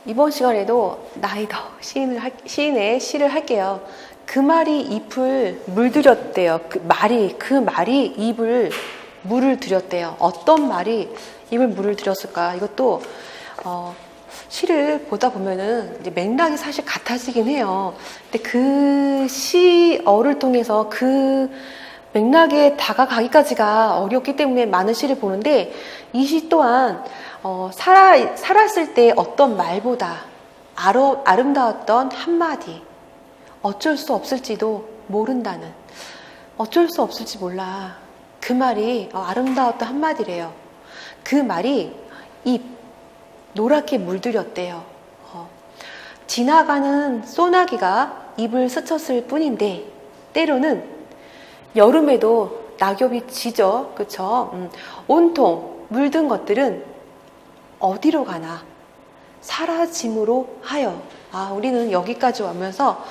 이번 시간에도 나이더 시인의 시를 할게요. 그 말이 잎을 물들였대요. 그 말이 잎을 물을 들였대요. 어떤 말이 잎을 물을 들였을까? 이것도 시를 보다 보면은 이제 맥락이 사실 같아지긴 해요. 근데 그 시어를 통해서 그 맥락에 다가가기까지가 어렵기 때문에 많은 시를 보는데, 이 시 또한 살았을 때 어떤 말보다 아름다웠던 한마디, 어쩔 수 없을지도 모른다는, 어쩔 수 없을지 몰라, 그 말이 아름다웠던 한마디래요. 그 말이 잎 노랗게 물들였대요. 지나가는 소나기가 잎을 스쳤을 뿐인데, 때로는 여름에도 낙엽이 지죠. 그쵸? 온통 물든 것들은 어디로 가나 사라짐으로 하여. 우리는 여기까지 오면서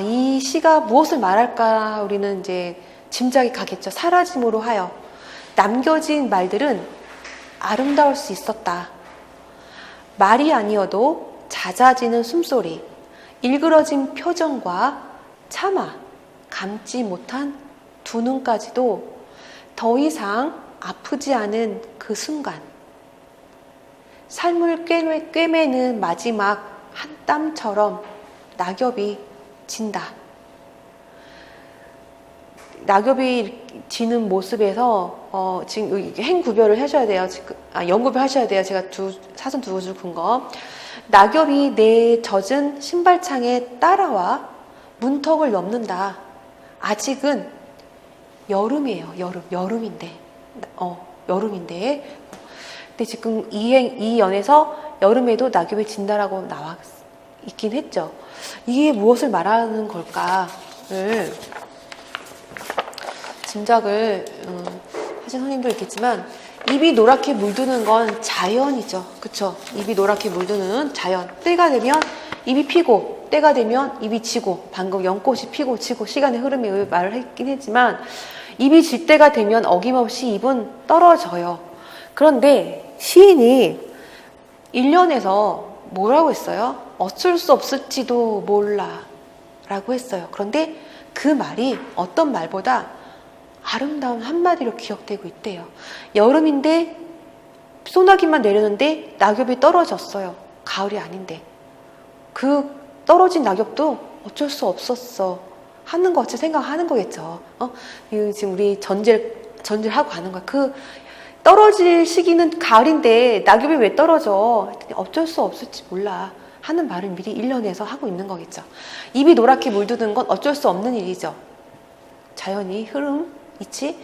이 시가 무엇을 말할까 우리는 이제 짐작이 가겠죠. 사라짐으로 하여. 남겨진 말들은 아름다울 수 있었다. 말이 아니어도 잦아지는 숨소리, 일그러진 표정과 차마 감지 못한 두 눈까지도 더 이상 아프지 않은 그 순간, 삶을 꿰매는 마지막 한 땀처럼 낙엽이 진다. 낙엽이 지는 모습에서 지금 행 구별을 하셔야 돼요. 연구를 하셔야 돼요. 제가 사전 두 줄 군 거. 낙엽이 내 젖은 신발창에 따라와 문턱을 넘는다. 아직은 여름이에요. 여름인데. 여름인데. 근데 지금 이 연에서 여름에도 낙엽이 진다라고 나와 있긴 했죠. 이게 무엇을 말하는 걸까를 짐작을 하신 선생님도 있겠지만, 잎이 노랗게 물드는 건 자연이죠. 그쵸? 잎이 노랗게 물드는 자연. 때가 되면 잎이 피고, 때가 되면 잎이 지고, 방금 연꽃이 피고 지고 시간의 흐름에 의해 말을 했긴 했지만, 잎이 질 때가 되면 어김없이 잎은 떨어져요. 그런데 시인이 1년에서 뭐라고 했어요? 어쩔 수 없을지도 몰라 라고 했어요. 그런데 그 말이 어떤 말보다 아름다운 한마디로 기억되고 있대요. 여름인데 소나기만 내렸는데 낙엽이 떨어졌어요. 가을이 아닌데. 그 떨어진 낙엽도 어쩔 수 없었어 하는 거, 어찌 생각하는 거겠죠. 지금 우리 전제하고 가는 거야. 그 떨어질 시기는 가을인데 낙엽이 왜 떨어져? 어쩔 수 없을지 몰라 하는 말을 미리 1년에서 하고 있는 거겠죠. 잎이 노랗게 물드는 건 어쩔 수 없는 일이죠. 자연이 흐름 있지?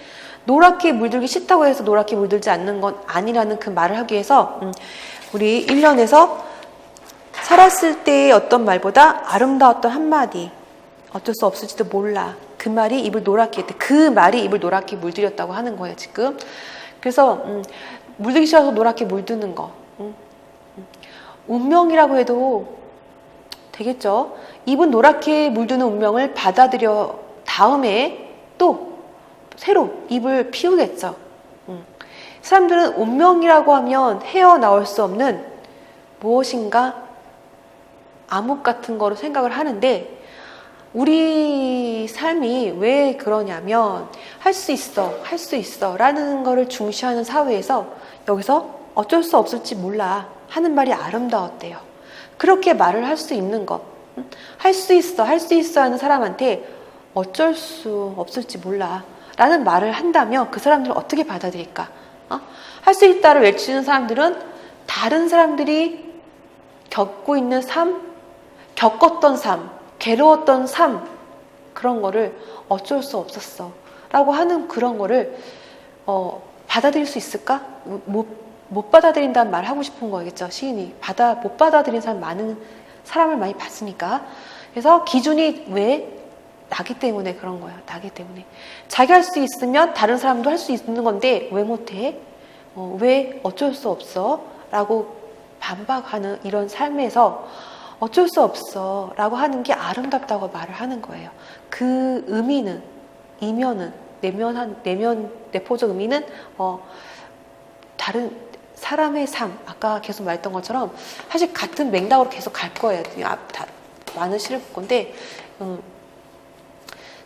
노랗게 물들기 싫다고 해서 노랗게 물들지 않는 건 아니라는 그 말을 하기 위해서 우리 1년에서 살았을 때의 어떤 말보다 아름다웠던 한마디, 어쩔 수 없을지도 몰라, 그 말이 잎을 노랗게 했대. 그 말이 잎을 노랗게 물들였다고 하는 거예요 지금. 그래서 물들기 싫어서 노랗게 물드는 거, 운명이라고 해도 되겠죠. 잎은 노랗게 물드는 운명을 받아들여 다음에 또 새로 잎을 피우겠죠. 사람들은 운명이라고 하면 헤어나올 수 없는 무엇인가 암흑 같은 거로 생각을 하는데, 우리 삶이 왜 그러냐면 할 수 있어 라는 거를 중시하는 사회에서 여기서 어쩔 수 없을지 몰라 하는 말이 아름다웠대요. 그렇게 말을 할 수 있는 것, 할 수 있어 하는 사람한테 어쩔 수 없을지 몰라 라는 말을 한다면 그 사람들은 어떻게 받아들일까? 할 수 있다를 외치는 사람들은 다른 사람들이 겪고 있는 삶, 겪었던 삶, 괴로웠던 삶, 그런 거를 어쩔 수 없었어 라고 하는 그런 거를 받아들일 수 있을까? 못 받아들인다는 말을 하고 싶은 거겠죠. 시인이 못 받아들인 사람, 많은 사람을 많이 봤으니까. 그래서 기준이 왜? 나기 때문에 그런 거예요. 나기 때문에. 자기 할 수 있으면 다른 사람도 할 수 있는 건데 왜 못해? 왜 어쩔 수 없어? 라고 반박하는 이런 삶에서 어쩔 수 없어 라고 하는 게 아름답다고 말을 하는 거예요. 그 의미는, 이면은, 내포적 의미는 다른 사람의 삶, 아까 계속 말했던 것처럼 사실 같은 맥락으로 계속 갈 거예요. 다 많은 시를 볼 건데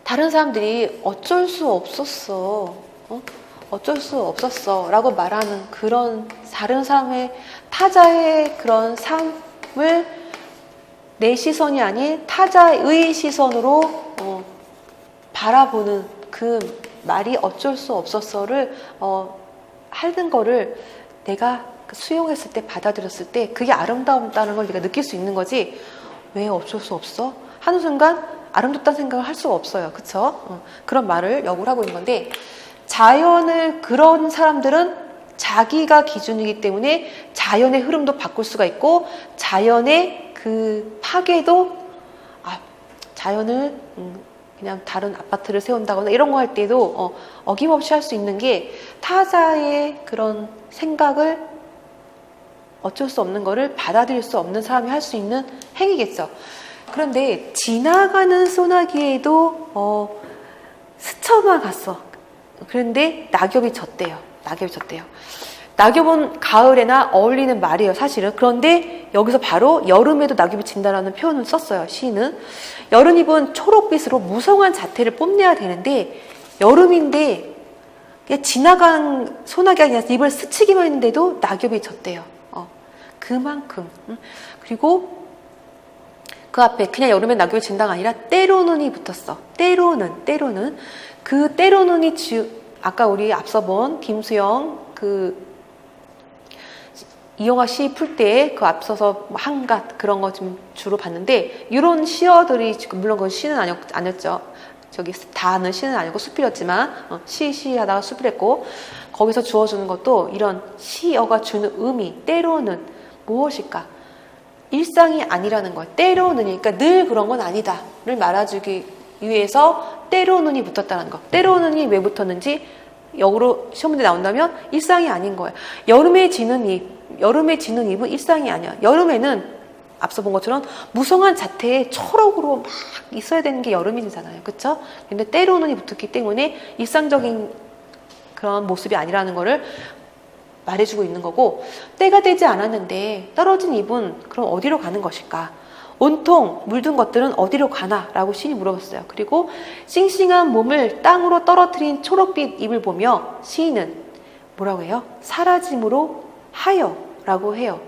다른 사람들이 어쩔 수 없었어, 어쩔 수 없었어 라고 말하는 그런 다른 사람의 타자의 그런 삶을 내 시선이 아닌 타자의 시선으로 바라보는 그 말이 어쩔 수 없었어를 하는 거를 내가 수용했을 때, 받아들였을 때 그게 아름다웠다는 걸 내가 느낄 수 있는 거지. 왜 어쩔 수 없어? 하는 순간 아름답다는 생각을 할 수가 없어요. 그쵸? 그런 말을 역으로 하고 있는 건데, 자연을, 그런 사람들은 자기가 기준이기 때문에 자연의 흐름도 바꿀 수가 있고, 자연의 그 파괴도, 자연을 그냥 다른 아파트를 세운다거나 이런 거 할 때도 어김없이 할 수 있는 게 타자의 그런 생각을 어쩔 수 없는 거를 받아들일 수 없는 사람이 할 수 있는 행위겠죠. 그런데 지나가는 소나기에도 스쳐만 갔어. 그런데 낙엽이 졌대요. 낙엽은 가을에나 어울리는 말이에요, 사실은. 그런데 여기서 바로 여름에도 낙엽이 진다라는 표현을 썼어요, 시인은. 여름잎은 초록빛으로 무성한 자태를 뽐내야 되는데, 여름인데 그냥 지나간 소나기가 아니라 잎을 스치기만 했는데도 낙엽이 졌대요. 그만큼. 그리고 그 앞에 그냥 여름에 낙엽이 진다가 아니라 때로는이 붙었어. 때로는. 그 때로는이 아까 우리 앞서 본 김수영 이영하 시 풀 때 그 앞서서 한갓 그런 거 좀 주로 봤는데, 이런 시어들이 물론 그건 시는 아니었죠. 저기 다는 시는 아니고 수필이었지만 시 하다가 수필했고, 거기서 주어주는 것도 이런 시어가 주는 의미, 때로는 무엇일까? 일상이 아니라는 거예요. 때로는, 그러니까 늘 그런 건 아니다를 말해주기 위해서 때로는이 붙었다는 거. 때로는이 왜 붙었는지 역으로 시험 문제 나온다면 일상이 아닌 거예요. 여름에 지는 잎은 일상이 아니야. 여름에는 앞서 본 것처럼 무성한 자태의 초록으로 막 있어야 되는 게 여름이잖아요. 그쵸? 근데 때로는이 붙었기 때문에 일상적인 그런 모습이 아니라는 거를 말해주고 있는 거고, 때가 되지 않았는데 떨어진 잎은 그럼 어디로 가는 것일까? 온통 물든 것들은 어디로 가나? 라고 시인이 물어봤어요. 그리고 싱싱한 몸을 땅으로 떨어뜨린 초록빛 잎을 보며 시인은 뭐라고 해요? 사라짐으로 하여 라고 해요.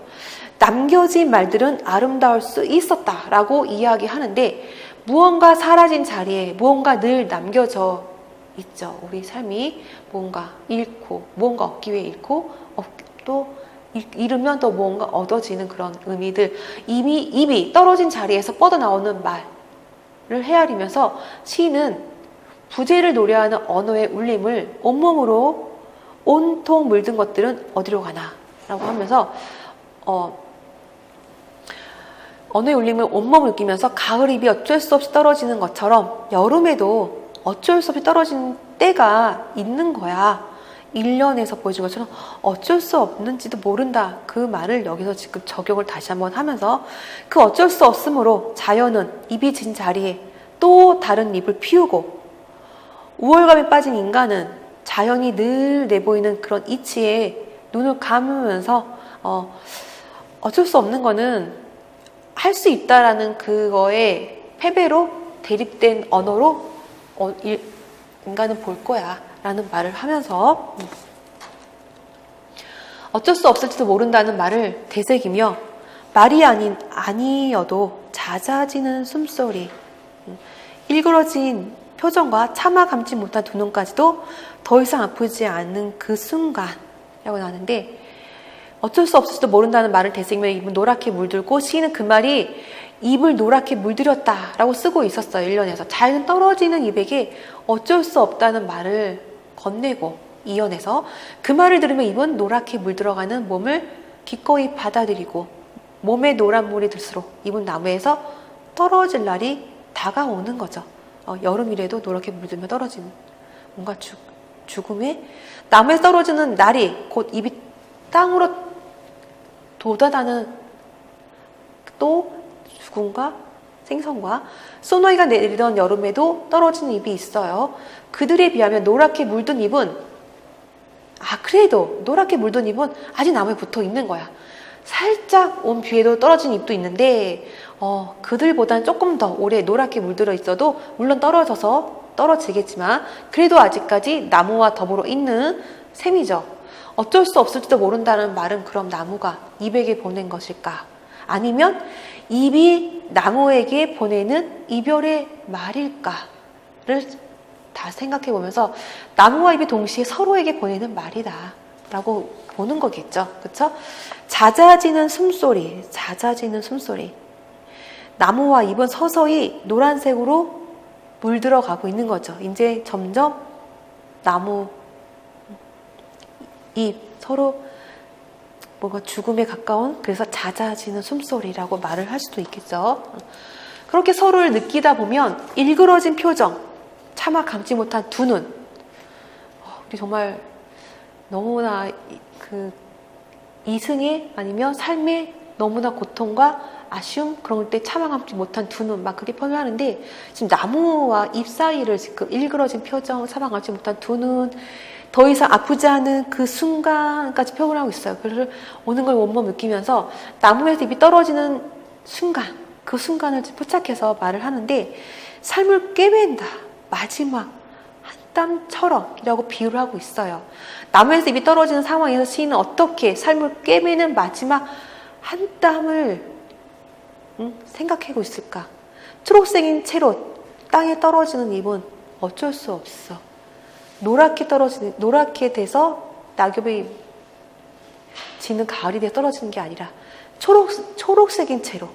남겨진 말들은 아름다울 수 있었다 라고 이야기하는데, 무언가 사라진 자리에 무언가 늘 남겨져 있죠. 우리 삶이 무언가 잃고, 무언가 얻기 위해 잃고, 또 잃으면 또 무언가 얻어지는 그런 의미들, 이미 입이 떨어진 자리에서 뻗어나오는 말을 헤아리면서 시인은 부재를 노래하는 언어의 울림을 온몸으로 온통 물든 것들은 어디로 가나 라고 하면서 언어의 울림을 온몸을 느끼면서 가을잎이 어쩔 수 없이 떨어지는 것처럼 여름에도 어쩔 수 없이 떨어지는 때가 있는 거야. 1년에서 보여준 것처럼 어쩔 수 없는지도 모른다. 그 말을 여기서 지금 적용을 다시 한번 하면서, 그 어쩔 수 없으므로 자연은 잎이 진 자리에 또 다른 잎을 피우고, 우월감에 빠진 인간은 자연이 늘 내보이는 그런 이치에 눈을 감으면서 어쩔 수 없는 거는 할 수 있다라는 그거에 패배로 대립된 언어로 인간은 볼 거야 라는 말을 하면서 어쩔 수 없을지도 모른다는 말을 되새기며, 말이 아니어도 잦아지는 숨소리, 일그러진 표정과 차마 감지 못한 두 눈까지도 더 이상 아프지 않는 그 순간이라고 나오는데, 어쩔 수 없을지도 모른다는 말을 되새기며 입은 노랗게 물들고, 시인은 그 말이 입을 노랗게 물들였다라고 쓰고 있었어요. 1년에서 자연 떨어지는 입에게 어쩔 수 없다는 말을 건네고 이어내서, 그 말을 들으며 입은 노랗게 물들어가는 몸을 기꺼이 받아들이고, 몸에 노란 물이 들수록 입은 나무에서 떨어질 날이 다가오는 거죠. 여름이라도 노랗게 물들며 떨어지는 뭔가 죽음에, 나무에서 떨어지는 날이 곧 입이 땅으로 도달하는 또 죽음과 생선과, 소나기가 내리던 여름에도 떨어지는 잎이 있어요. 그들에 비하면 노랗게 물든 잎은 아, 그래도 노랗게 물든 잎은 아직 나무에 붙어 있는 거야. 살짝 온 비에도 떨어진 잎도 있는데 그들보단 조금 더 오래 노랗게 물들어 있어도 물론 떨어지겠지만 그래도 아직까지 나무와 더불어 있는 셈이죠. 어쩔 수 없을지도 모른다는 말은 그럼 나무가 잎에게 보낸 것일까? 아니면 잎이 나무에게 보내는 이별의 말일까를 다 생각해 보면서 나무와 잎이 동시에 서로에게 보내는 말이다 라고 보는 거겠죠. 그쵸? 잦아지는 숨소리, 잦아지는 숨소리. 나무와 잎은 서서히 노란색으로 물들어 가고 있는 거죠. 이제 점점 나무, 잎 서로 뭔가 죽음에 가까운, 그래서 잦아지는 숨소리라고 말을 할 수도 있겠죠. 그렇게 서로를 느끼다 보면 일그러진 표정, 차마 감지 못한 두 눈. 우리 정말 너무나 이승에 아니면 삶의 너무나 고통과 아쉬움, 그런 때 차마 감지 못한 두 눈, 막 그렇게 표현하는데, 지금 나무와 잎 사이를 지금 일그러진 표정, 차마 감지 못한 두 눈, 더 이상 아프지 않은 그 순간까지 표현하고 있어요. 그래서 오는 걸 온몸 느끼면서 나무에서 잎이 떨어지는 순간, 그 순간을 포착해서 말을 하는데, 삶을 꿰맨다, 마지막 한 땀처럼 이라고 비유를 하고 있어요. 나무에서 잎이 떨어지는 상황에서 시인은 어떻게 삶을 꿰매는 마지막 한 땀을 생각하고 있을까? 초록색인 채로 땅에 떨어지는 잎은 어쩔 수 없어. 노랗게 돼서 낙엽이 지는 가을이 돼 떨어지는 게 아니라 초록색인 채로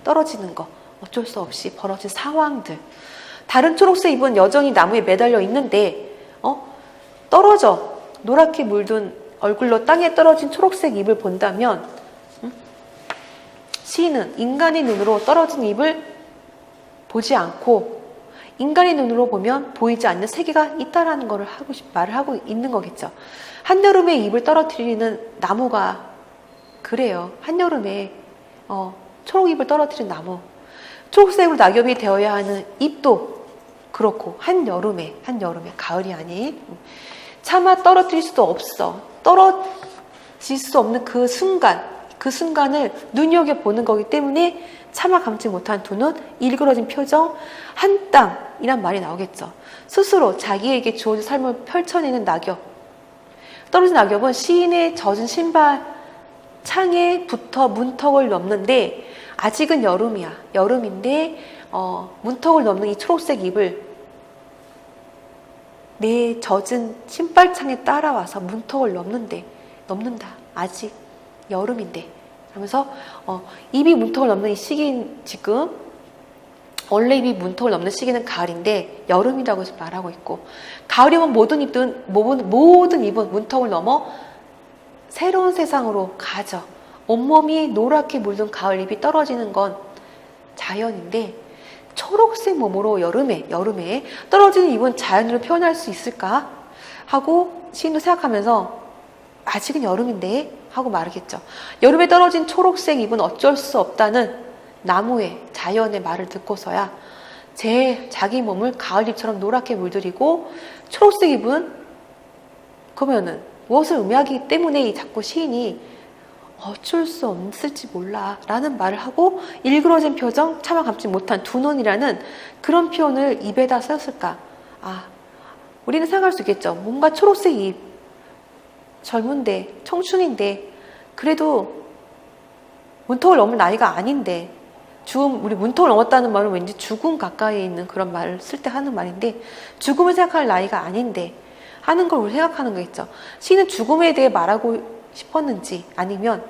떨어지는 거, 어쩔 수 없이 벌어진 상황들. 다른 초록색 잎은 여전히 나무에 매달려 있는데 떨어져 노랗게 물든 얼굴로 땅에 떨어진 초록색 잎을 본다면 시인은 인간의 눈으로 떨어진 잎을 보지 않고 인간의 눈으로 보면 보이지 않는 세계가 있다라는 것을 말을 하고 있는 거겠죠. 한여름에 잎을 떨어뜨리는 나무가 그래요. 한여름에 초록잎을 떨어뜨리는 나무, 초록색으로 낙엽이 되어야 하는 잎도 그렇고 한여름에 가을이 아닌 차마 떨어뜨릴 수도 없어. 떨어질 수 없는 그 순간을 눈여겨보는 거기 때문에 차마 감지 못한 두 눈, 일그러진 표정, 한 땀이란 말이 나오겠죠. 스스로 자기에게 주어진 삶을 펼쳐내는 낙엽. 떨어진 낙엽은 시인의 젖은 신발 창에 붙어 문턱을 넘는데 아직은 여름이야. 여름인데 문턱을 넘는 이 초록색 잎을 내 젖은 신발창에 따라와서 문턱을 넘는다. 아직 여름인데. 그러면서 잎이 문턱을 넘는 이 시기인 지금, 원래 잎이 문턱을 넘는 시기는 가을인데 여름이라고 말하고 있고, 가을이면 모든 잎은 문턱을 넘어 새로운 세상으로 가죠. 온몸이 노랗게 물든 가을 잎이 떨어지는 건 자연인데 초록색 몸으로 여름에 떨어지는 잎은 자연으로 표현할 수 있을까 하고 시인도 생각하면서 아직은 여름인데 하고 말하겠죠. 여름에 떨어진 초록색 잎은 어쩔 수 없다는 나무의 자연의 말을 듣고서야 자기 몸을 가을잎처럼 노랗게 물들이고, 초록색 잎은 그러면은 무엇을 의미하기 때문에 자꾸 시인이 어쩔 수 없을지 몰라 라는 말을 하고 일그러진 표정, 차마 감지 못한 두 눈이라는 그런 표현을 입에다 썼을까? 우리는 생각할 수 있겠죠. 뭔가 초록색 잎, 젊은데, 청춘인데, 그래도 문턱을 넘을 나이가 아닌데, 우리 문턱을 넘었다는 말은 왠지 죽음 가까이에 있는 그런 말을 쓸 때 하는 말인데, 죽음을 생각할 나이가 아닌데 하는 걸 우리 생각하는 거겠죠. 시는 죽음에 대해 말하고 싶었는지, 아니면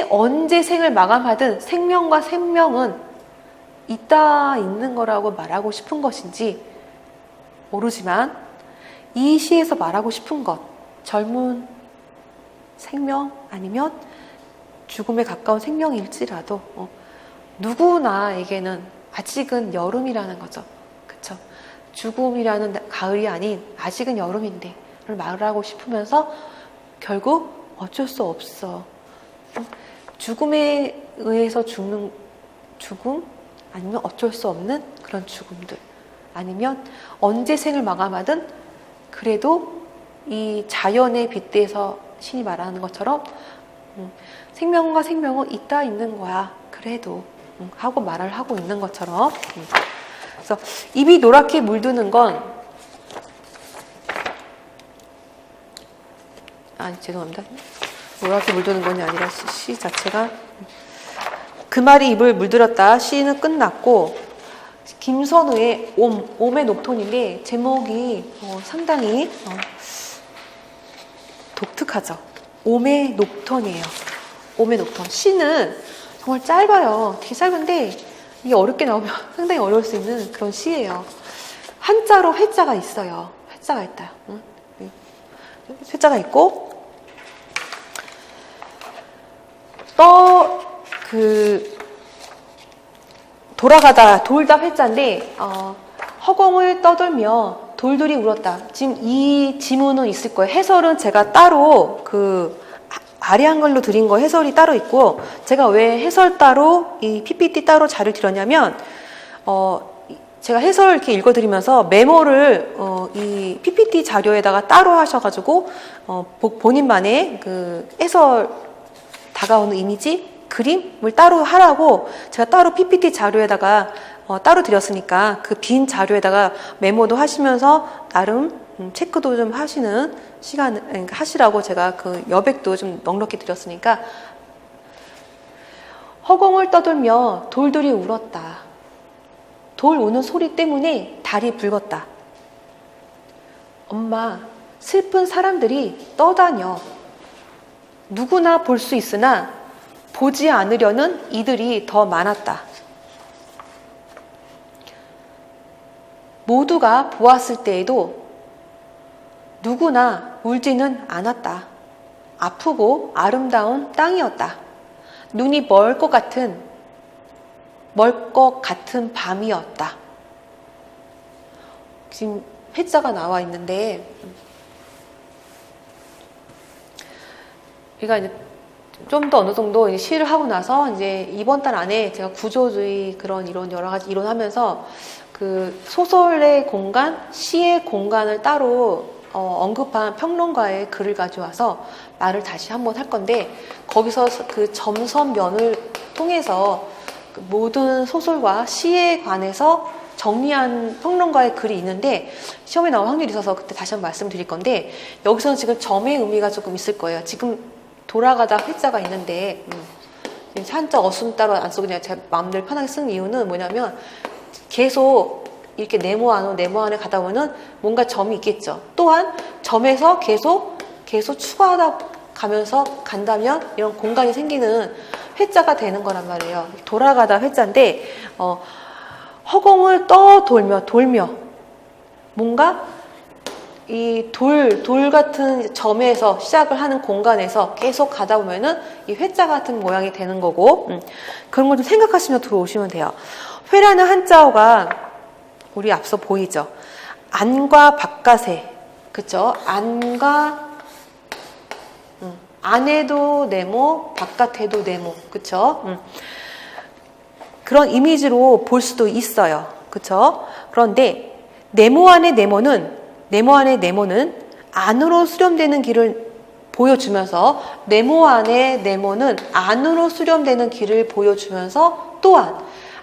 언제 생을 마감하든 생명과 생명은 있는 거라고 말하고 싶은 것인지 모르지만, 이 시에서 말하고 싶은 것, 젊은 생명 아니면 죽음에 가까운 생명일지라도 누구나에게는 아직은 여름이라는 거죠. 그쵸? 죽음이라는 가을이 아닌 아직은 여름인데 를 말하고 싶으면서 결국 어쩔 수 없어. 죽음에 의해서 죽는 죽음, 아니면 어쩔 수 없는 그런 죽음들, 아니면 언제 생을 마감하든 그래도 이 자연에 빗대서 신이 말하는 것처럼 생명과 생명은 있다 있는 거야. 그래도 하고 말을 하고 있는 것처럼. 그래서 입이 노랗게 물드는 건 죄송합니다. 노랗게 물드는 건이 아니라 시 자체가 그 말이 입을 물들었다. 시는 끝났고 김선우의 옴의 녹톤인데 제목이 상당히 독특하죠. 옴의 녹톤이에요. 옴의 녹톤. 시는 정말 짧아요. 되게 짧은데 이게 어렵게 나오면 상당히 어려울 수 있는 그런 시예요. 한자로 회자가 있어요. 회자가 있다. 회자가 있고 돌아가다 돌다 회자인데 허공을 떠돌며 돌들이 울었다. 지금 이 지문은 있을 거예요. 해설은 제가 따로 아래 한글로 드린 거 해설이 따로 있고 제가 왜 해설 따로 이 PPT 따로 자료를 드렸냐면 제가 해설 이렇게 읽어드리면서 메모를 이 PPT 자료에다가 따로 하셔가지고 본인만의 그 해설 다가오는 이미지 그림을 따로 하라고 제가 따로 PPT 자료에다가 따로 드렸으니까 그 빈 자료에다가 메모도 하시면서 나름 체크도 좀 하시는 시간을 하시라고 제가 그 여백도 좀 넉넉히 드렸으니까 허공을 떠돌며 돌들이 울었다. 돌 우는 소리 때문에 달이 붉었다. 엄마, 슬픈 사람들이 떠다녀. 누구나 볼 수 있으나 보지 않으려는 이들이 더 많았다. 모두가 보았을 때에도 누구나 울지는 않았다. 아프고 아름다운 땅이었다. 눈이 멀 것 같은 밤이었다. 지금 회자가 나와 있는데 우리가 이제 좀 더 어느 정도 이제 시를 하고 나서 이제 이번 달 안에 제가 구조주의 그런 이론 여러 가지 이론하면서 그 소설의 공간, 시의 공간을 따로 언급한 평론가의 글을 가져와서 말을 다시 한번 할 건데 거기서 그 점선면을 통해서 그 모든 소설과 시에 관해서 정리한 평론가의 글이 있는데 시험에 나올 확률이 있어서 그때 다시 한번 말씀드릴 건데 여기서는 지금 점의 의미가 조금 있을 거예요. 지금 돌아가다 회자가 있는데 한자 어순 따로 안 쓰고 그냥 제 마음대로 편하게 쓴 이유는 뭐냐면 계속 이렇게 네모 안에 가다 보면 뭔가 점이 있겠죠. 또한 점에서 계속 추가하다 가면서 간다면 이런 공간이 생기는 회자가 되는 거란 말이에요. 돌아가다 회자인데 허공을 돌며 뭔가 이 돌 같은 점에서 시작을 하는 공간에서 계속 가다 보면은 이 회자 같은 모양이 되는 거고 그런 걸 좀 생각하시며 들어오시면 돼요. 회라는 한자어가 우리 앞서 보이죠. 안과 바깥에 그쵸? 안에도 네모, 바깥에도 네모, 그쵸? 그런 이미지로 볼 수도 있어요, 그쵸? 그런데 네모 안의 네모는 안으로 수렴되는 길을 보여주면서 네모 안의 네모는 안으로 수렴되는 길을 보여주면서 또한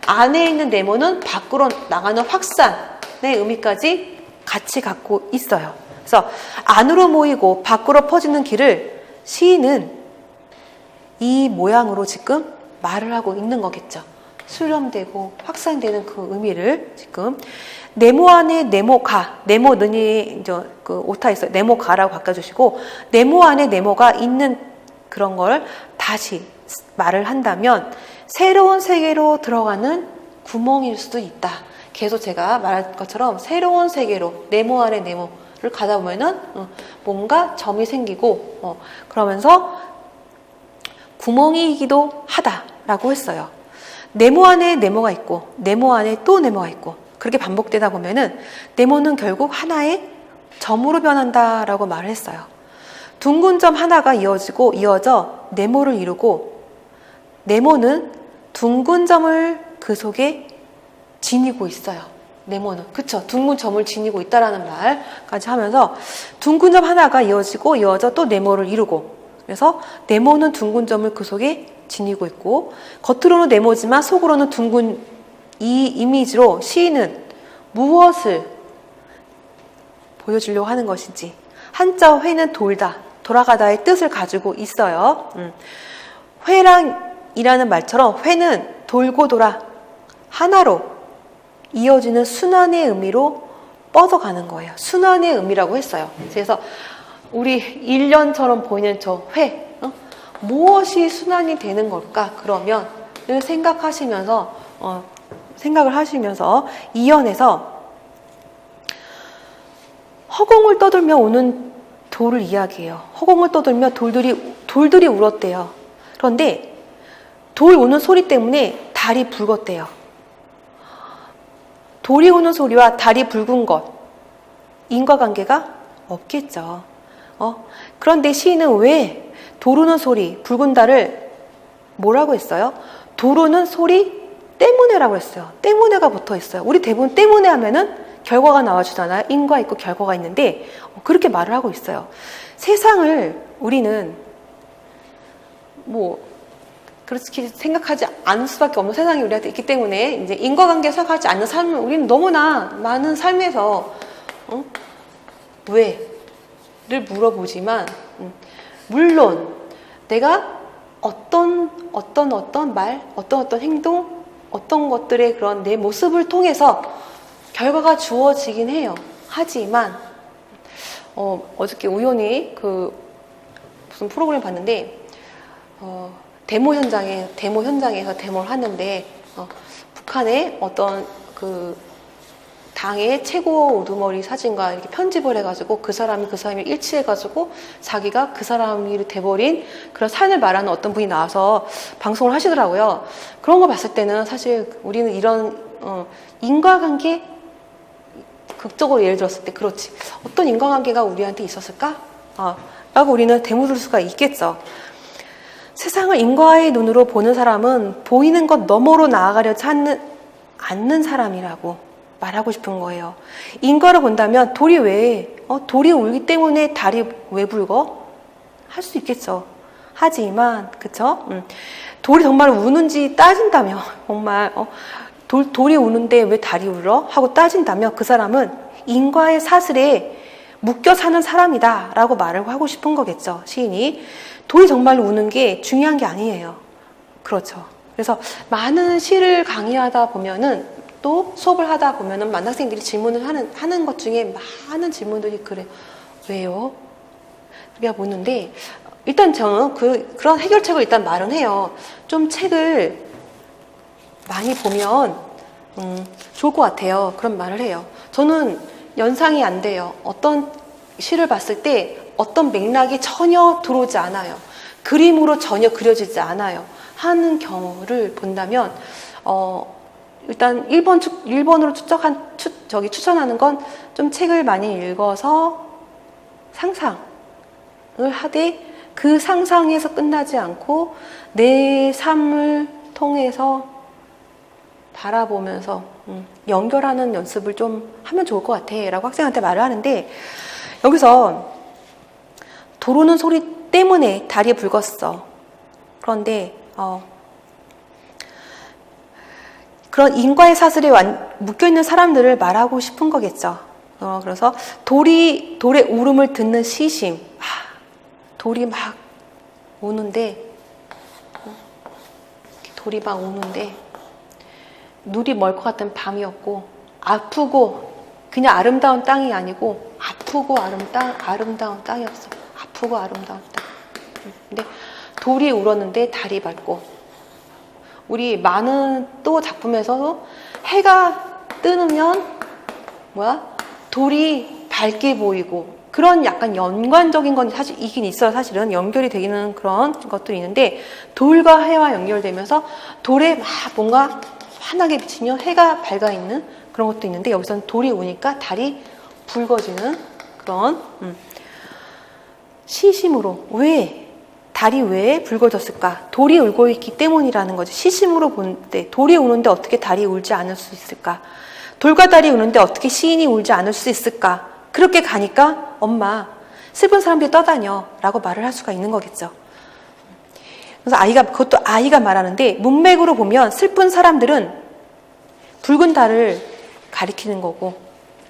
안에 있는 네모는 밖으로 나가는 확산의 의미까지 같이 갖고 있어요. 그래서 안으로 모이고 밖으로 퍼지는 길을 시인은 이 모양으로 지금 말을 하고 있는 거겠죠. 수렴되고 확산되는 그 의미를 지금 네모 안에 네모가, 네모는이 이제 그 오타 있어요. 네모가라고 바꿔주시고 네모 안에 네모가 있는 그런 걸 다시 말을 한다면 새로운 세계로 들어가는 구멍일 수도 있다. 계속 제가 말한 것처럼 새로운 세계로 네모 안에 네모를 가다 보면은 뭔가 점이 생기고 그러면서 구멍이기도 하다라고 했어요. 네모 안에 네모가 있고 네모 안에 또 네모가 있고 그렇게 반복되다 보면은 네모는 결국 하나의 점으로 변한다라고 말을 했어요. 둥근 점 하나가 이어져 네모를 이루고 네모는 둥근 점을 그 속에 지니고 있어요. 네모는. 그쵸. 둥근 점을 지니고 있다라는 말까지 하면서 둥근 점 하나가 이어져 또 네모를 이루고, 그래서 네모는 둥근 점을 그 속에 지니고 있고, 겉으로는 네모지만 속으로는 둥근 이 이미지로 시인은 무엇을 보여주려고 하는 것인지, 한자 회는 돌다, 돌아가다의 뜻을 가지고 있어요. 회랑이라는 말처럼 회는 돌고 돌아 하나로 이어지는 순환의 의미로 뻗어가는 거예요. 순환의 의미라고 했어요. 그래서 우리 일년처럼 보이는 저 회, 무엇이 순환이 되는 걸까? 그러면 생각을 하시면서 이연에서 허공을 떠돌며 오는 돌을 이야기해요. 허공을 떠돌며 돌들이 울었대요. 그런데 돌 우는 소리 때문에 달이 붉었대요. 돌이 우는 소리와 달이 붉은 것, 인과관계가 없겠죠. 그런데 시인은 왜 돌 우는 소리, 붉은 달을 뭐라고 했어요? 돌 우는 소리 때문에라고 했어요. 때문에가 붙어 있어요. 우리 대부분 때문에 하면은 결과가 나와주잖아요. 인과 있고 결과가 있는데 그렇게 말을 하고 있어요. 세상을 우리는 그렇게 생각하지 않을 수밖에 없는 세상이 우리한테 있기 때문에 이제 인과관계 생각하지 않는 삶을 우리는 너무나 많은 삶에서 왜를 물어보지만 물론 내가 어떤 말, 어떤 행동, 어떤 것들의 그런 내 모습을 통해서 결과가 주어지긴 해요. 하지만 어저께 우연히 무슨 프로그램 봤는데 데모 현장에서 데모를 하는데 북한의 어떤 당의 최고 우두머리 사진과 이렇게 편집을 해가지고 그 사람이 일치해가지고 자기가 그 사람이 돼버린 그런 사연을 말하는 어떤 분이 나와서 방송을 하시더라고요. 그런 거 봤을 때는 사실 우리는 이런 인과관계 극적으로 예를 들었을 때 그렇지 어떤 인과관계가 우리한테 있었을까? 라고 우리는 되물을 수가 있겠죠. 세상을 인과의 눈으로 보는 사람은 보이는 것 너머로 나아가려지 않는 사람이라고 말하고 싶은 거예요. 인과를 본다면 돌이 울기 때문에 달이 왜 붉어? 할 수 있겠죠. 하지만 그쵸? 돌이 정말 우는지 따진다면 정말 돌이 우는데 왜 달이 울어? 하고 따진다면 그 사람은 인과의 사슬에 묶여 사는 사람이다 라고 말을 하고 싶은 거겠죠. 시인이. 돌이 정말 우는 게 중요한 게 아니에요. 그렇죠. 그래서 많은 시를 강의하다 보면은 또 수업을 하다 보면은 만학생들이 질문을 하는 것 중에 많은 질문들이 그래. 왜요? 우리가 보는데 일단 저는 그런 해결책을 일단 마련해요. 좀 책을 많이 보면 좋을 것 같아요. 그런 말을 해요. 저는 연상이 안 돼요. 어떤 시를 봤을 때 어떤 맥락이 전혀 들어오지 않아요. 그림으로 전혀 그려지지 않아요. 하는 경우를 본다면 일단 1번으로 추천하는 건 좀 책을 많이 읽어서 상상을 하되 그 상상에서 끝나지 않고 내 삶을 통해서 바라보면서 연결하는 연습을 좀 하면 좋을 것 같아 라고 학생한테 말을 하는데 여기서 도로는 소리 때문에 달이 붉었어. 그런데 그런 인과의 사슬에 묶여있는 사람들을 말하고 싶은 거겠죠. 그래서 돌의 울음을 듣는 시심. 돌이 막 우는데 눈이 멀 것 같은 밤이었고 아프고 그냥 아름다운 땅이 아니고 아프고 아름다운 땅이었어. 아프고 아름다운 땅. 근데 돌이 울었는데 달이 밝고 우리 많은 또 작품에서도 해가 뜨면 돌이 밝게 보이고 그런 약간 연관적인 건 사실 있어요. 사실은 연결이 되는 그런 것들이 있는데 돌과 해와 연결되면서 돌에 막 뭔가 환하게 비치면 해가 밝아 있는 그런 것도 있는데 여기서는 돌이 우니까 달이 붉어지는 그런 시심으로 달이 왜 붉어졌을까? 돌이 울고 있기 때문이라는 거죠. 시심으로 볼 때 돌이 우는데 어떻게 달이 울지 않을 수 있을까? 돌과 달이 우는데 어떻게 시인이 울지 않을 수 있을까? 그렇게 가니까 엄마, 슬픈 사람들이 떠다녀 라고 말을 할 수가 있는 거겠죠. 그래서 그것도 아이가 말하는데 문맥으로 보면 슬픈 사람들은 붉은 달을 가리키는 거고,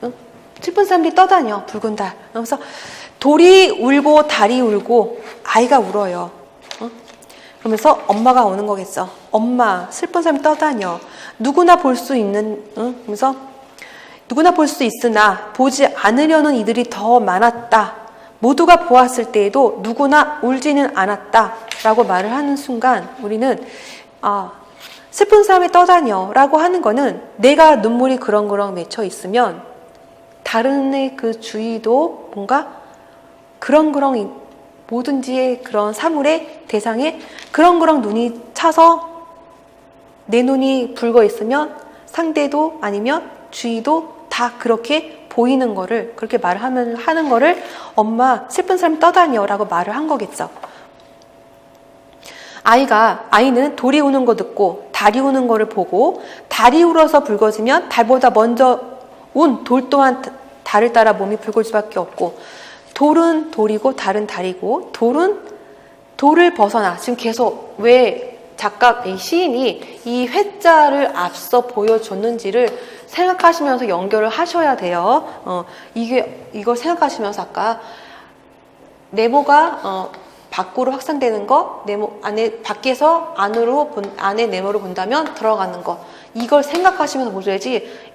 응? 슬픈 사람들이 떠다녀, 붉은 달. 그래서 돌이 울고 달이 울고 아이가 울어요. 응? 그러면서 엄마가 오는 거겠죠. 엄마, 슬픈 사람이 떠다녀. 누구나 볼 수 있는, 응? 그러면서 누구나 볼 수 있으나 보지 않으려는 이들이 더 많았다. 모두가 보았을 때에도 누구나 울지는 않았다. 라고 말을 하는 순간 우리는 슬픈 사람이 떠다녀 라고 하는 거는 내가 눈물이 그렁그렁 맺혀 있으면 다른 의 그 주위도 뭔가 그렁그렁 뭐든지의 그런 사물의 대상에 그렁그렁 눈이 차서 내 눈이 붉어 있으면 상대도 아니면 주위도 다 그렇게 보이는 거를, 그렇게 말을 하는 거를 엄마 슬픈 사람 떠다녀 라고 말을 한 거겠죠. 아이는 돌이 우는 거 듣고 달이 우는 거를 보고 달이 울어서 붉어지면 달보다 먼저 운 돌 또한 달을 따라 몸이 붉을 수밖에 없고, 돌은 돌이고 달은 달이고, 돌은 돌을 벗어나, 지금 계속 왜 시인이 이 회자를 앞서 보여줬는지를 생각하시면서 연결을 하셔야 돼요. 이걸 생각하시면서 아까 네모가 밖으로 확산되는 거, 밖에서 안의 네모로 본다면 들어가는 거, 이걸 생각하시면서 보셔야지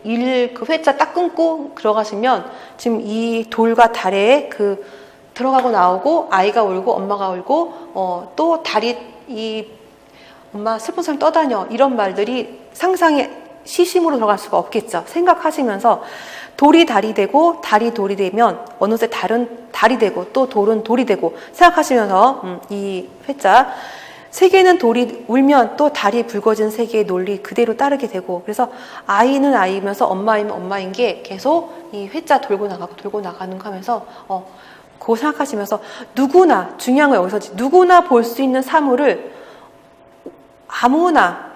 그 회자 딱 끊고 들어가시면 지금 이 돌과 달에 들어가고 나오고 아이가 울고 엄마가 울고 또 달이 엄마 슬픈 사람 떠다녀 이런 말들이 상상의 시심으로 들어갈 수가 없겠죠. 생각하시면서 돌이 달이 되고 달이 돌이 되면 어느새 달은 달이 되고 또 돌은 돌이 되고 생각하시면서 이 회자 세계는 돌이 울면 또 달이 붉어진 세계의 논리 그대로 따르게 되고, 그래서 아이는 아이면서 엄마이면 엄마인 게 계속 이 회자 돌고 나가는 거 하면서 그거 생각하시면서 누구나, 중요한 건 여기서지, 누구나 볼 수 있는 사물을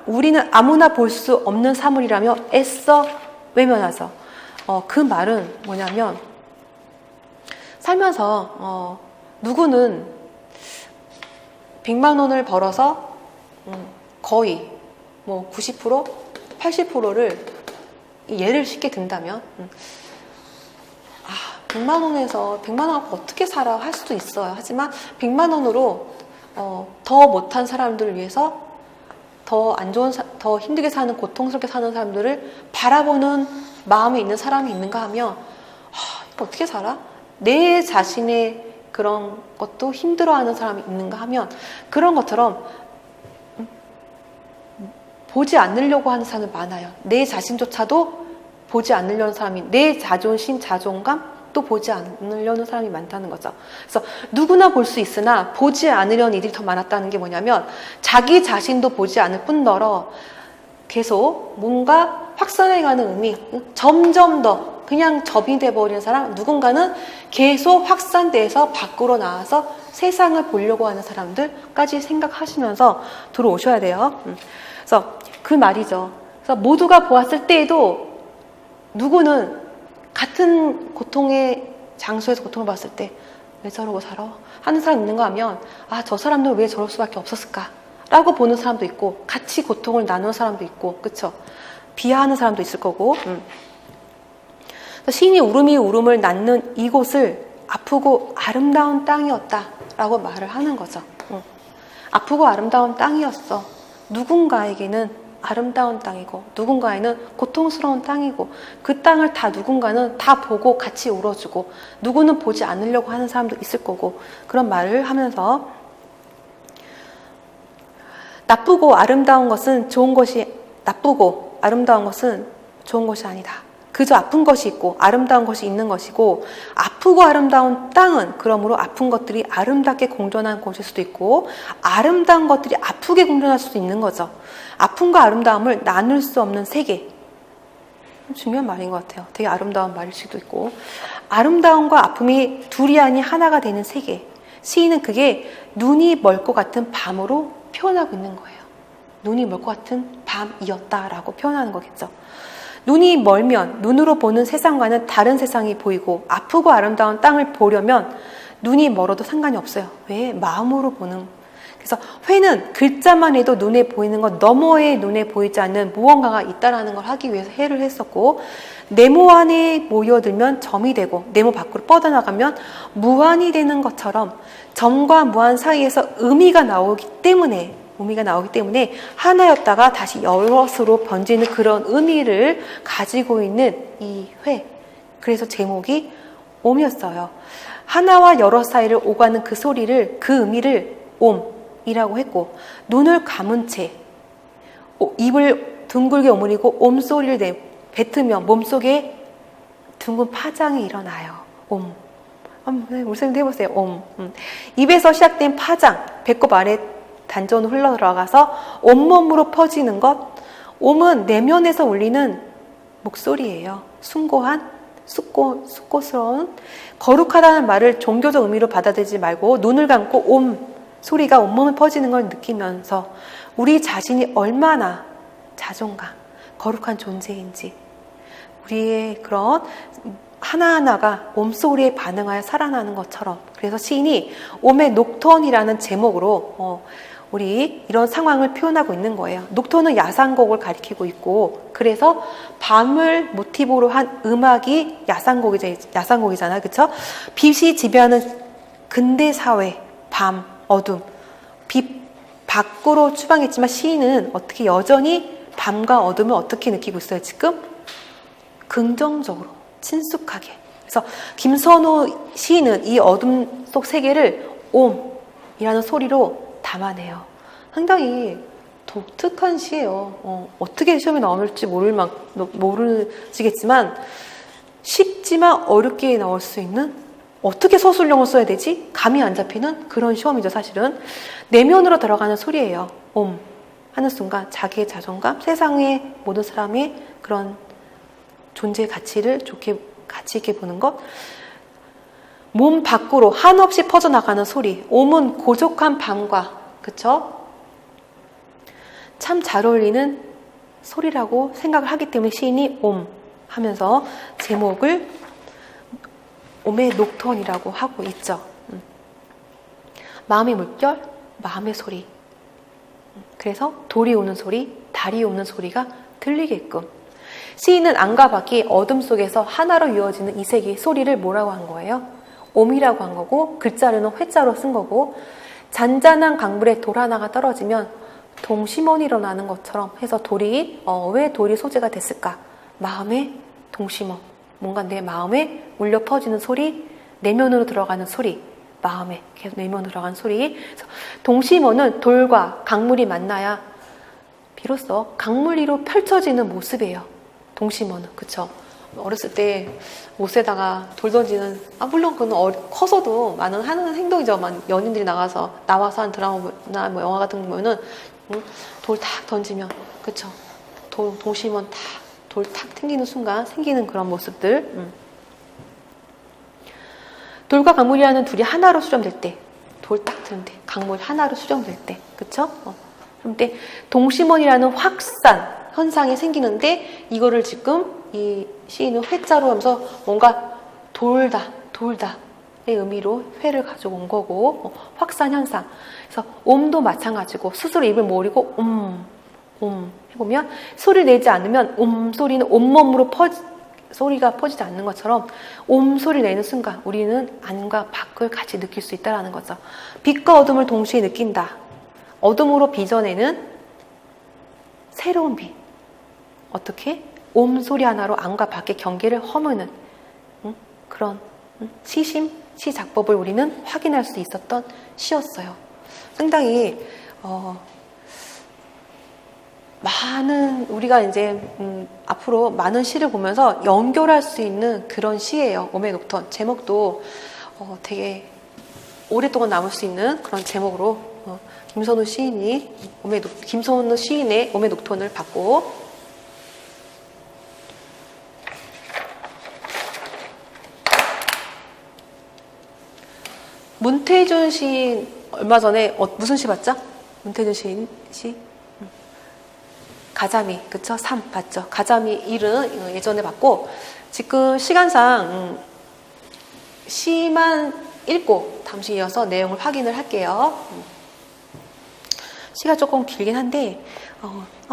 우리는 아무나 볼 수 없는 사물이라며 애써 외면하죠. 그 말은 뭐냐면 살면서 누구는 100만 원을 벌어서 거의 90%, 80%를 예를 쉽게 든다면 100만 원에서 100만 원 갖고 어떻게 살아 할 수도 있어요. 하지만 100만 원으로 더 못한 사람들을 위해서 더 안 좋은, 더 힘들게 사는, 고통스럽게 사는 사람들을 바라보는 마음이 있는 사람이 있는가 하면 이거 어떻게 살아? 내 자신의 그런 것도 힘들어하는 사람이 있는가 하면 그런 것처럼 보지 않으려고 하는 사람이 많아요. 내 자신조차도 보지 않으려는 사람이, 내 자존심, 자존감 또 보지 않으려는 사람이 많다는 거죠. 그래서 누구나 볼 수 있으나 보지 않으려는 이들이 더 많았다는 게 뭐냐면 자기 자신도 보지 않을 뿐더러 계속 뭔가 확산해가는 의미, 점점 더 그냥 접이 돼버리는 사람, 누군가는 계속 확산돼서 밖으로 나와서 세상을 보려고 하는 사람들까지 생각하시면서 들어오셔야 돼요. 그래서 그 말이죠. 그래서 모두가 보았을 때에도 누구는 같은 고통의 장소에서 고통을 받았을 때 왜 저러고 살아? 하는 사람 있는가 하면 저 사람들은 왜 저럴 수밖에 없었을까? 라고 보는 사람도 있고 같이 고통을 나누는 사람도 있고, 그쵸? 비하하는 사람도 있을 거고. 시인이 울음이 울음을 낳는 이곳을 아프고 아름다운 땅이었다 라고 말을 하는 거죠. 아프고 아름다운 땅이었어. 누군가에게는 아름다운 땅이고 누군가에는 고통스러운 땅이고, 그 땅을 다 누군가는 다 보고 같이 울어주고 누구는 보지 않으려고 하는 사람도 있을 거고, 그런 말을 하면서 나쁘고 아름다운 것은 좋은 것이 아니다. 그저 아픈 것이 있고 아름다운 것이 있는 것이고, 아프고 아름다운 땅은 그러므로 아픈 것들이 아름답게 공존한 곳일 수도 있고 아름다운 것들이 아프게 공존할 수도 있는 거죠. 아픔과 아름다움을 나눌 수 없는 세계, 중요한 말인 것 같아요. 되게 아름다운 말일 수도 있고, 아름다움과 아픔이 둘이 아닌 하나가 되는 세계, 시인은 그게 눈이 멀 것 같은 밤으로 표현하고 있는 거예요. 눈이 멀 것 같은 밤이었다라고 표현하는 거겠죠. 눈이 멀면 눈으로 보는 세상과는 다른 세상이 보이고 아프고 아름다운 땅을 보려면 눈이 멀어도 상관이 없어요. 왜? 마음으로 보는. 그래서 회는 글자만 해도 눈에 보이는 것 너머에 눈에 보이지 않는 무언가가 있다라는 걸 하기 위해서 해를 했었고, 네모 안에 모여들면 점이 되고 네모 밖으로 뻗어나가면 무한이 되는 것처럼 점과 무한 사이에서 의미가 나오기 때문에 하나였다가 다시 여럿으로 번지는 그런 의미를 가지고 있는 이 회. 그래서 제목이 옴이었어요. 하나와 여럿 사이를 오가는 그 소리를, 그 의미를 옴이라고 했고, 눈을 감은 채 입을 둥글게 오므리고 옴 소리를 뱉으며 몸속에 둥근 파장이 일어나요. 옴. 한번 우리 선생님도 해보세요. 옴. 입에서 시작된 파장, 배꼽 아래 단전으로 흘러 들어가서 온몸으로 퍼지는 것. 옴은 내면에서 울리는 목소리예요. 숭고한, 숫고스러운, 거룩하다는 말을 종교적 의미로 받아들이지 말고 눈을 감고 옴 소리가 온몸에 퍼지는 걸 느끼면서 우리 자신이 얼마나 자존감, 거룩한 존재인지, 우리의 그런 하나하나가 옴소리에 반응하여 살아나는 것처럼, 그래서 시인이 옴의 녹톤이라는 제목으로 우리 이런 상황을 표현하고 있는 거예요. 녹톤은 야상곡을 가리키고 있고, 그래서 밤을 모티브로 한 음악이 야상곡이잖아요. 그렇죠? 빛이 지배하는 근대 사회, 밤, 어둠, 빛 밖으로 추방했지만 시인은 어떻게 여전히 밤과 어둠을 어떻게 느끼고 있어요? 지금 긍정적으로, 친숙하게. 그래서 김선우 시인은 이 어둠 속 세계를 옴이라는 소리로 담아내요. 상당히 독특한 시예요. 어떻게 시험에 나올지 모르시겠지만 쉽지만 어렵게 나올 수 있는, 어떻게 서술형을 써야 되지? 감이 안 잡히는 그런 시험이죠. 사실은 내면으로 들어가는 소리예요. 옴 하는 순간 자기의 자존감, 세상의 모든 사람의 그런 존재의 가치를 좋게, 가치 있게 보는 것, 몸 밖으로 한없이 퍼져나가는 소리. 옴은 고족한 밤과, 그쵸? 참 잘 어울리는 소리라고 생각을 하기 때문에 시인이 옴 하면서 제목을 옴의 녹톤이라고 하고 있죠. 마음의 물결, 마음의 소리. 그래서 돌이 오는 소리, 달이 오는 소리가 들리게끔. 시인은 안과 밖이 어둠 속에서 하나로 이어지는 이 세계 소리를 뭐라고 한 거예요? 옴이라고 한 거고, 글자로는 회자로 쓴 거고, 잔잔한 강물에 돌 하나가 떨어지면 동심원이 일어나는 것처럼 해서 돌이, 왜 돌이 소재가 됐을까? 마음의 동심원. 뭔가 내 마음에 울려 퍼지는 소리, 내면으로 들어가는 소리, 마음에 계속 내면으로 들어가는 소리. 그래서 동심원은 돌과 강물이 만나야 비로소 강물 위로 펼쳐지는 모습이에요. 동심원은. 그쵸? 어렸을 때 옷에다가 돌 던지는, 물론 그건 커서도 많은 하는 행동이죠. 연인들이 나와서 한 드라마나 뭐 영화 같은 거 보면은 돌 탁 던지면, 그쵸? 동심원 돌 탁 튕기는 순간 생기는 그런 모습들. 돌과 강물이라는 둘이 하나로 수렴될 때, 돌 딱 드는데 강물 하나로 수렴될 때, 그쵸? 그럴 때 동심원이라는 확산 현상이 생기는데, 이거를 지금 이 시인은 회자로 하면서 뭔가 돌다의 의미로 회를 가져온 거고, 확산 현상. 그래서 옴도 마찬가지고 스스로 입을 모으고 옴 해보면 소리를 내지 않으면 옴 소리는 온몸으로 소리가 퍼지지 않는 것처럼 옴 소리를 내는 순간 우리는 안과 밖을 같이 느낄 수 있다는 거죠. 빛과 어둠을 동시에 느낀다. 어둠으로 빚어내는 새로운 빛. 어떻게? 옴 소리 하나로 안과 밖의 경계를 허무는 그런 시 작법을 우리는 확인할 수 있었던 시였어요. 상당히 많은, 우리가 이제 앞으로 많은 시를 보면서 연결할 수 있는 그런 시예요. 옴의 녹톤. 제목도 되게 오랫동안 남을 수 있는 그런 제목으로 김선우 시인의 옴의 녹톤을 받고, 문태준 시인 얼마 전에 무슨 시 봤죠? 문태준 시인 시? 가자미, 그쵸? 3 봤죠? 가자미 1은 예전에 봤고, 지금 시간상 시만 읽고 잠시 이어서 내용을 확인을 할게요. 시가 조금 길긴 한데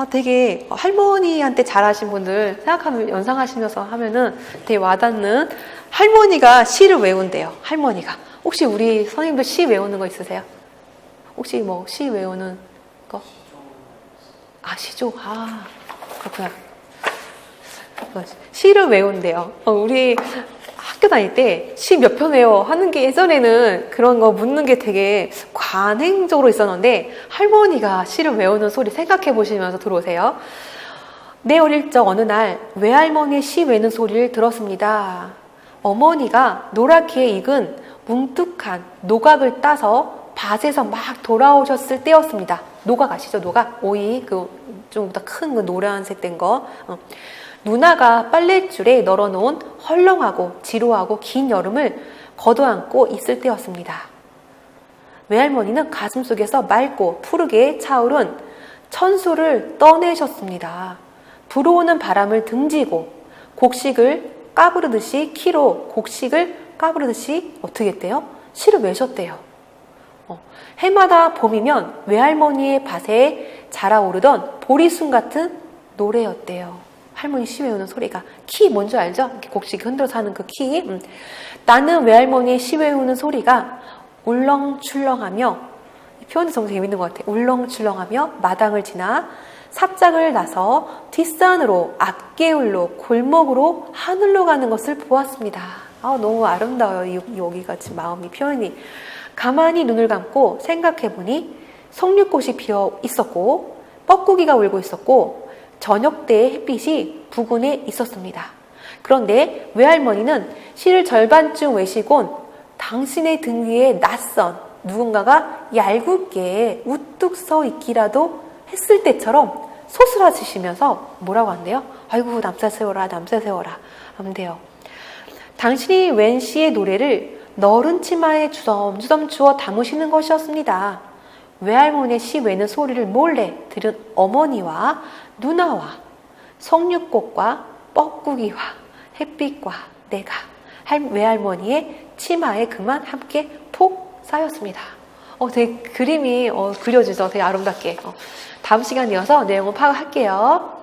되게 할머니한테 잘하신 분들 생각하면 연상하시면서 하면은 되게 와닿는. 할머니가 시를 외운대요. 할머니가. 혹시 우리 선생님들 시 외우는 거 있으세요? 혹시 뭐 시 외우는 거? 시조. 그렇구나. 시를 외운대요. 우리 학교 다닐 때 시 몇 편 외워 하는 게 예전에는 그런 거 묻는 게 되게 관행적으로 있었는데, 할머니가 시를 외우는 소리 생각해 보시면서 들어오세요. 내 어릴 적 어느 날 외할머니의 시 외우는 소리를 들었습니다. 어머니가 노랗게 익은 뭉툭한 노각을 따서 밭에서 막 돌아오셨을 때였습니다. 노각 아시죠? 노각? 오이, 좀 더 큰 노란색 된 거. 누나가 빨랫줄에 널어놓은 헐렁하고 지루하고 긴 여름을 걷어안고 있을 때였습니다. 외할머니는 가슴속에서 맑고 푸르게 차오른 천수를 떠내셨습니다. 불어오는 바람을 등지고 곡식을 까부르듯이 키로 곡식을 까부르듯이 어떻게 했대요? 시를 외셨대요. 해마다 봄이면 외할머니의 밭에 자라오르던 보리순 같은 노래였대요. 할머니 시 외우는 소리가. 키 뭔지 알죠? 이렇게 곡식 흔들어서 하는 그 키. 나는 외할머니의 시 외우는 소리가 울렁출렁하며, 이 표현이 너무 재밌는 것 같아요. 울렁출렁하며 마당을 지나 삽장을 나서 뒷산으로 앞개울로 골목으로 하늘로 가는 것을 보았습니다. 너무 아름다워요. 여기가 지금 마음이 표현이. 가만히 눈을 감고 생각해보니 석류꽃이 피어 있었고 뻐꾸기가 울고 있었고 저녁 때의 햇빛이 부근에 있었습니다. 그런데 외할머니는 시를 절반쯤 외시곤 당신의 등 위에 낯선 누군가가 얄궂게 우뚝 서 있기라도 했을 때처럼 소스라치시면서 뭐라고 한대요? 아이고 남사 세워라 남사 세워라 하면 돼요. 당신이 웬 시의 노래를 너른 치마에 주섬주섬 주워 담으시는 것이었습니다. 외할머니의 시 외는 소리를 몰래 들은 어머니와 누나와 석류꽃과 뻐꾸기와 햇빛과 내가 외할머니의 치마에 그만 함께 폭 쌓였습니다. 되게 그림이 그려지죠. 되게 아름답게. 다음 시간 이어서 내용을 파악할게요.